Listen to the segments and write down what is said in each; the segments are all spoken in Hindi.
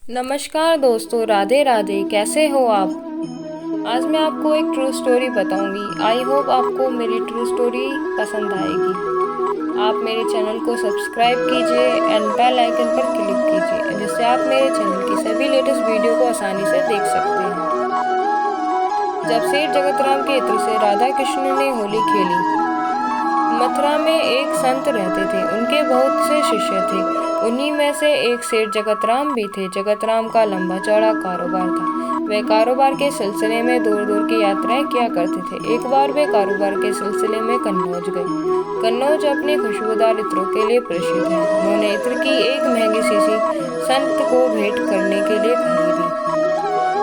नमस्कार दोस्तों, राधे राधे। कैसे हो आप? आज मैं आपको एक ट्रू स्टोरी बताऊंगी। आई होप आपको मेरी ट्रू स्टोरी पसंद आएगी। आप मेरे चैनल को सब्सक्राइब कीजिए एंड बेल आइकन पर क्लिक कीजिए, जिससे आप मेरे चैनल की सभी लेटेस्ट वीडियो को आसानी से देख सकते हैं। जब सेठ जगतराम के इत्र से राधा कृष्ण ने होली खेली। मथुरा में एक संत रहते थे। उनके बहुत से शिष्य थे। उन्हीं में से एक सेठ जगतराम भी थे। जगतराम का लंबा चौड़ा कारोबार था। वे कारोबार के सिलसिले में दूर दूर की यात्राएं किया करते थे। एक बार वे कारोबार के सिलसिले में कन्नौज गए। कन्नौज अपने खुशबूदार इत्रों के लिए प्रसिद्ध है। उन्होंने इत्र की एक महंगी शीशी संत को भेंट करने के लिए खरीदी।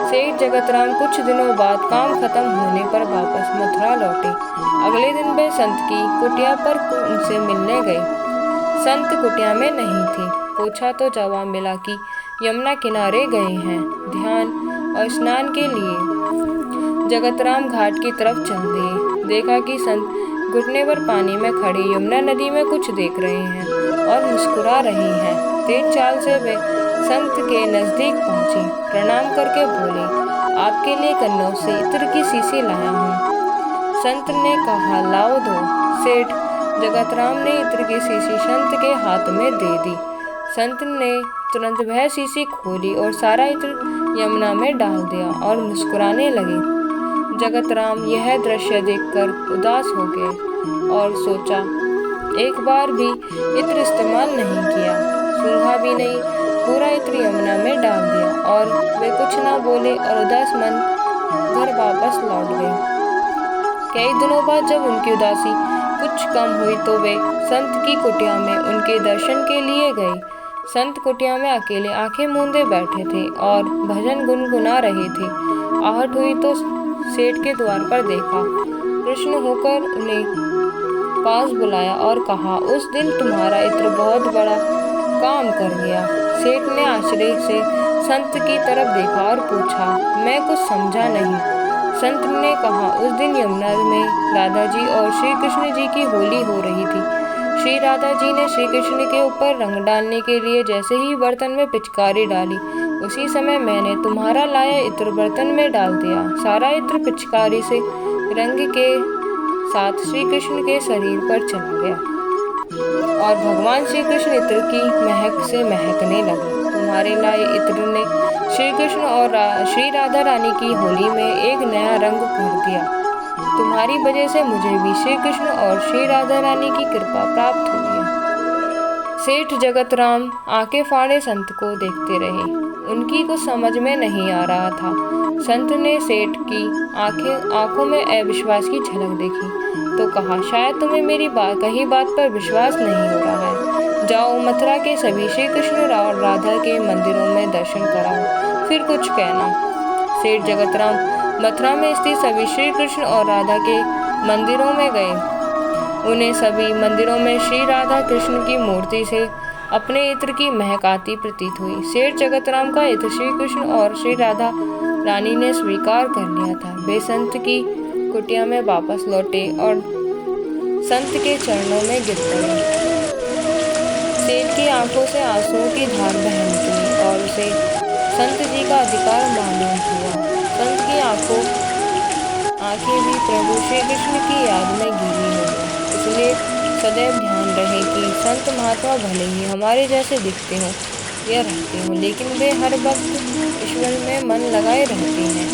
सेठ जगतराम कुछ दिनों बाद काम खत्म होने पर वापस मथुरा लौटे। अगले दिन वे संत की कुटिया पर उनसे मिलने गए। संत कुटिया में नहीं थे। पूछा तो जवाब मिला कि यमुना किनारे गए हैं ध्यान और स्नान के लिए। जगतराम घाट की तरफ चल दिए। देखा कि संत घुटने पर पानी में खड़े यमुना नदी में कुछ देख रहे हैं और मुस्कुरा रहे हैं। तेज चाल से वे संत के नजदीक पहुंचे। प्रणाम करके बोले, आपके लिए कन्नौज से इत्र की शीशी लाया हूँ। संत ने कहा, लाओ दो। सेठ जगतराम ने इत्र की शीशी संत के हाथ में दे दी। संत ने तुरंत वह शीशी खोली और सारा इत्र यमुना में डाल दिया और मुस्कुराने लगे। जगतराम यह दृश्य देखकर उदास हो गए और सोचा, एक बार भी इत्र इस्तेमाल नहीं किया, सूंघा भी नहीं, पूरा इत्र यमुना में डाल दिया। और वे कुछ ना बोले और उदास मन घर वापस लौट गए। कई दिनों बाद जब उनकी उदासी कुछ कम हुई तो वे संत की कुटिया में उनके दर्शन के लिए गए। संत कुटिया में अकेले आंखें मूंदे बैठे थे और भजन गुनगुना रहे थे। आहट हुई तो सेठ के द्वार पर देखा। प्रसन्न होकर उन्हें पास बुलाया और कहा, उस दिन तुम्हारा इत्र बहुत बड़ा काम कर गया। सेठ ने आश्चर्य से संत की तरफ देखा और पूछा, मैं कुछ समझा नहीं। संत ने कहा, उस दिन यमुना में राधा जी और श्री कृष्ण जी की होली हो रही थी। श्री राधा जी ने श्री कृष्ण के ऊपर रंग डालने के लिए जैसे ही बर्तन में पिचकारी डाली, उसी समय मैंने तुम्हारा लाया इत्र बर्तन में डाल दिया। सारा इत्र पिचकारी से रंग के साथ श्री कृष्ण के शरीर पर चला गया और भगवान श्री कृष्ण इत्र की महक से महकने लगे। तुम्हारे लाए इत्र ने श्री कृष्ण और श्री राधा रानी की होली में एक नया रंग भर दिया। तुम्हारी वजह से मुझे भी श्री कृष्ण और श्री राधा रानी की कृपा प्राप्त हुई है। सेठ जगतराम आंखें फाड़े संत को देखते रहे। उनकी कुछ समझ में नहीं आ रहा था। संत ने सेठ की आंखों में अविश्वास की झलक देखी तो कहा, शायद तुम्हें मेरी कही बात पर विश्वास नहीं हो रहा है। जाओ, मथुरा के सभी श्री कृष्ण और राधा के मंदिरों में दर्शन कराओ, फिर कुछ कहना। सेठ जगतराम मथुरा में स्थित सभी श्री कृष्ण और राधा के मंदिरों में गए। उन्हें सभी मंदिरों में श्री राधा कृष्ण की मूर्ति से अपने इत्र की महक आती प्रतीत हुई। सेठ जगतराम का इत्र श्री कृष्ण और श्री राधा रानी ने स्वीकार कर लिया था। वे संत की कुटिया में वापस लौटे और संत के चरणों में गिर पड़े। सेठ की आंखों से आंसुओं की धार बह निकली और उसे संत जी का अधिकार मालूम हुआ। संत की आंखें भी प्रभु श्री कृष्ण की याद में गीली हो गई। इसलिए सदैव ध्यान रहे कि संत महात्मा भले ही हमारे जैसे दिखते हों या रहते हों, लेकिन वे हर वक्त ईश्वर में मन लगाए रहते हैं।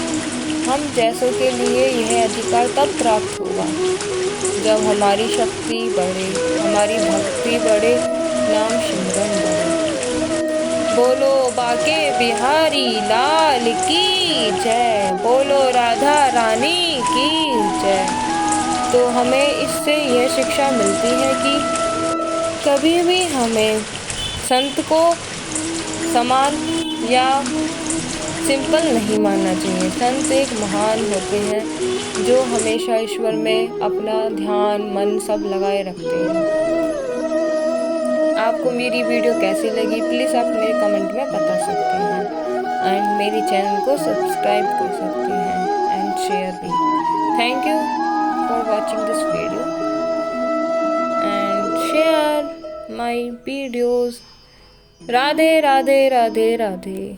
हम जैसों के लिए यह अधिकार तब प्राप्त होगा जब हमारी शक्ति बढ़े, हमारी भक्ति बढ़े, नाम सिमरन बढ़े। बोलो बाके बिहारी लाल की जय, बोलो राधा रानी की जय। तो हमें इससे यह शिक्षा मिलती है कि कभी भी हमें संत को समान या सिंपल नहीं मानना चाहिए। संत एक महान होते हैं जो हमेशा ईश्वर में अपना ध्यान मन सब लगाए रखते हैं। आपको मेरी वीडियो कैसी लगी प्लीज़ आप मेरे कमेंट में बता सकते हैं एंड मेरी चैनल को सब्सक्राइब कर सकते हैं एंड शेयर भी। Thank you for watching this video and share my videos. Radhe Radhe Radhe Radhe.